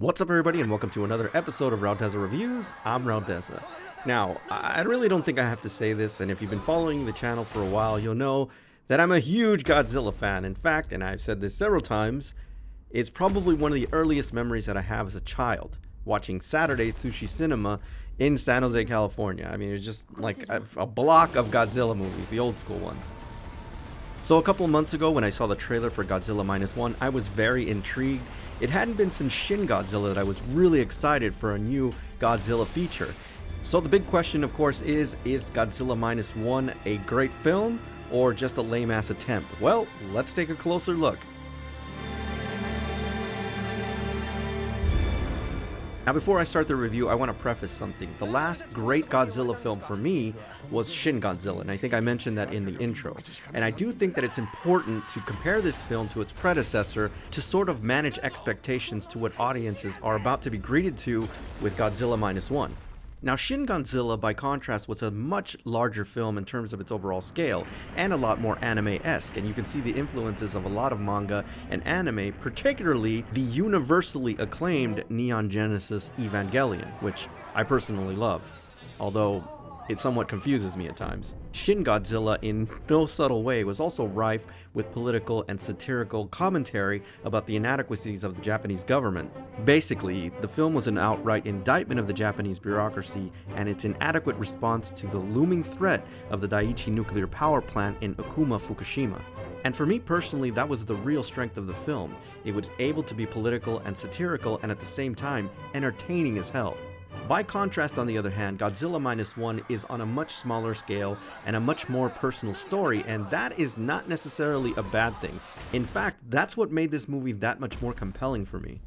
What's up, everybody, and welcome to another episode of Raudeza Reviews. I'm Raudeza. Now, I really don't think I have to say this, and if you've been following the channel for a while, you'll know that I'm a huge Godzilla fan. In fact, and I've said this several times, it's probably one of the earliest memories that I have as a child, watching Saturday Sushi Cinema in San Jose, California. I mean, it's just like a block of Godzilla movies, the old school ones. So a couple months ago, when I saw the trailer for Godzilla Minus One, I was very intrigued. It hadn't been since Shin Godzilla that I was really excited for a new Godzilla feature. So the big question, of course, is Godzilla Minus One a great film or just a lame-ass attempt? Well, let's take a closer look. Now, before I start the review, I want to preface something. The last great Godzilla film for me was Shin Godzilla, and I think I mentioned that in the intro. And I do think that it's important to compare this film to its predecessor to sort of manage expectations to what audiences are about to be greeted to with Godzilla Minus One. Now, Shin Godzilla, by contrast, was a much larger film in terms of its overall scale, and a lot more anime-esque, and you can see the influences of a lot of manga and anime, particularly the universally acclaimed Neon Genesis Evangelion, which I personally love, although it somewhat confuses me at times. Shin Godzilla, in no subtle way, was also rife with political and satirical commentary about the inadequacies of the Japanese government. Basically, the film was an outright indictment of the Japanese bureaucracy and its inadequate response to the looming threat of the Daiichi nuclear power plant in Okuma, Fukushima. And for me personally, that was the real strength of the film. It was able to be political and satirical and at the same time entertaining as hell. By contrast, on the other hand, Godzilla Minus One is on a much smaller scale and a much more personal story, and that is not necessarily a bad thing. In fact, that's what made this movie that much more compelling for me.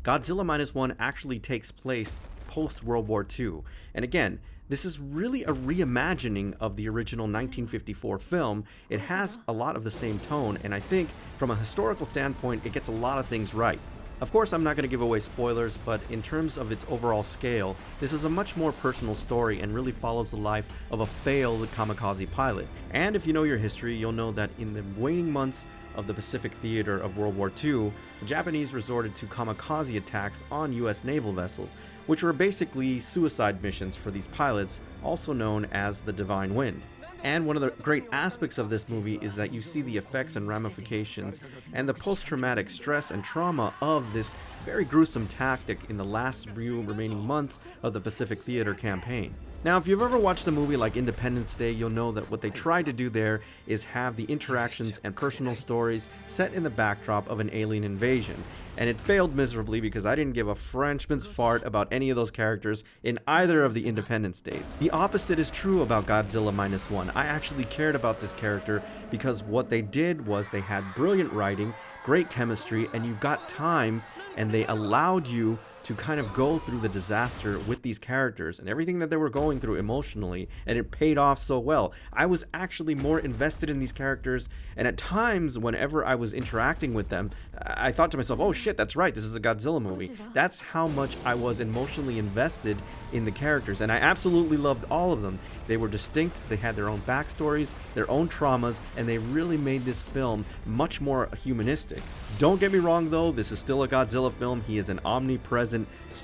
Godzilla Minus One actually takes place post-World War II, and again, this is really a reimagining of the original 1954 film. It has a lot of the same tone, and I think from a historical standpoint, it gets a lot of things right. Of course, I'm not going to give away spoilers, but in terms of its overall scale, this is a much more personal story and really follows the life of a failed kamikaze pilot. And if you know your history, you'll know that in the waning months of the Pacific theater of World War II, the Japanese resorted to kamikaze attacks on US naval vessels, which were basically suicide missions for these pilots, also known as the Divine Wind. And one of the great aspects of this movie is that you see the effects and ramifications and the post-traumatic stress and trauma of this very gruesome tactic in the last few remaining months of the Pacific Theater campaign. Now, if you've ever watched a movie like Independence Day, you'll know that what they tried to do there is have the interactions and personal stories set in the backdrop of an alien invasion. And it failed miserably because I didn't give a Frenchman's fart about any of those characters in either of the Independence Days. The opposite is true about Godzilla Minus One. I actually cared about this character because what they did was they had brilliant writing, great chemistry, and you got time, and they allowed you to kind of go through the disaster with these characters and everything that they were going through emotionally, and it paid off so well. I was actually more invested in these characters, and at times, whenever I was interacting with them, I thought to myself, oh shit, that's right, this is a Godzilla movie. That's how much I was emotionally invested in the characters, and I absolutely loved all of them. They were distinct, they had their own backstories, their own traumas, and they really made this film much more humanistic. Don't get me wrong though, this is still a Godzilla film. He is an omnipresent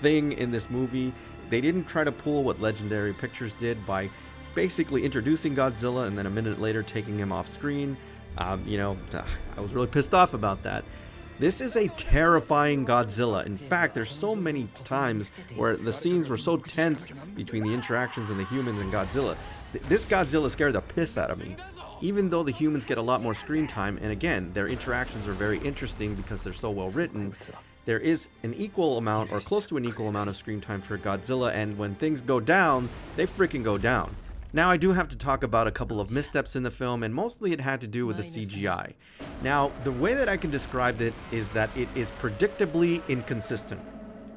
thing in this movie. They didn't try to pull what Legendary Pictures did by basically introducing Godzilla and then a minute later taking him off screen. I was really pissed off about that. This is a terrifying Godzilla. In fact, there's so many times where the scenes were so tense between the interactions and the humans and Godzilla. This Godzilla scared the piss out of me. Even though the humans get a lot more screen time, and again, their interactions are very interesting because they're so well written, there is an equal amount, or close to an equal amount of screen time for Godzilla, and when things go down, they freaking go down. Now, I do have to talk about a couple of missteps in the film, and mostly it had to do with the CGI. Now, the way that I can describe it is that it is predictably inconsistent.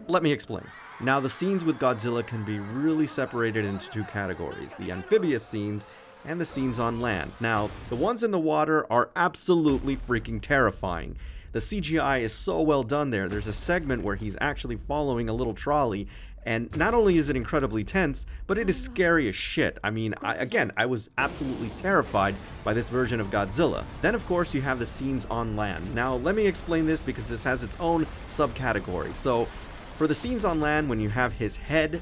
Let me explain. Now, the scenes with Godzilla can be really separated into two categories: the amphibious scenes and the scenes on land. Now, the ones in the water are absolutely freaking terrifying. The CGI is so well done there. There's a segment where he's actually following a little trolley, and not only is it incredibly tense, but it is scary as shit. I mean, I was absolutely terrified by this version of Godzilla. Then, of course, you have the scenes on land. Now, let me explain this because this has its own subcategory. So, For the scenes on land, when you have his head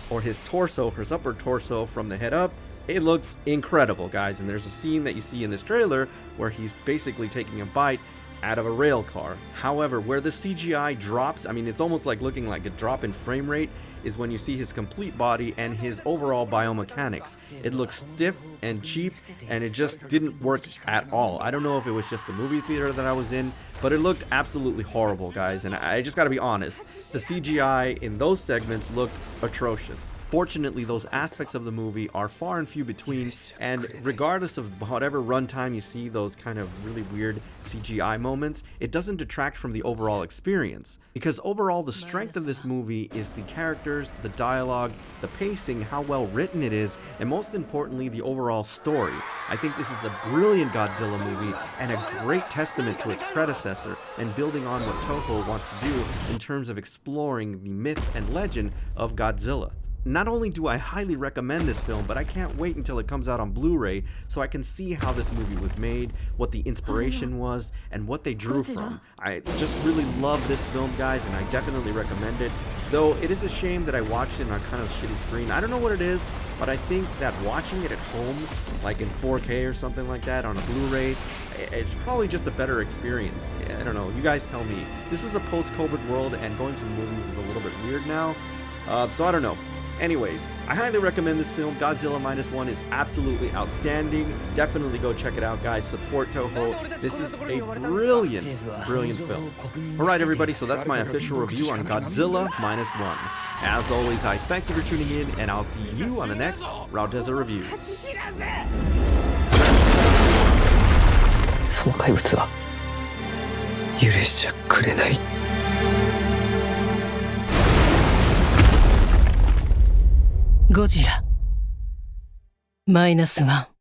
or his torso, his upper torso from the head up, it looks incredible, guys. And there's a scene that you see in this trailer where he's basically taking a bite out of a rail car. However, where the CGI drops, I mean, it's almost like looking like a drop in frame rate, is when you see his complete body and his overall biomechanics. It looks stiff and cheap, and it just didn't work at all. I don't know if it was just the movie theater that I was in, but it looked absolutely horrible, guys. And I just gotta be honest, the CGI in those segments looked atrocious. Fortunately, those aspects of the movie are far and few between, and regardless of whatever runtime you see those kind of really weird CGI moments, it doesn't detract from the overall experience. Because overall, the strength of this movie is the characters, the dialogue, the pacing, how well written it is, and most importantly, the overall story. I think this is a brilliant Godzilla movie and a great testament to its predecessor and building on what Toho wants to do in terms of exploring the myth and legend of Godzilla. Not only do I highly recommend this film, but I can't wait until it comes out on Blu-ray so I can see how this movie was made, what the inspiration was, and what they drew from. I just really love this film, guys, and I definitely recommend it. Though it is a shame that I watched it on kind of a shitty screen. I don't know what it is, but I think that watching it at home, like in 4K or something like that on a Blu-ray, it's probably just a better experience. I don't know, you guys tell me. This is a post-COVID world, and going to the movies is a little bit weird now, so I don't know. Anyways, I highly recommend this film. Godzilla Minus One is absolutely outstanding. Definitely go check it out, guys. Support Toho. This is a brilliant, brilliant film. Alright, everybody, so that's my official review on Godzilla Minus One. As always, I thank you for tuning in, and I'll see you on the next Rauteza Review. その怪物は許しちゃくれない。ゴジラマイナスワン。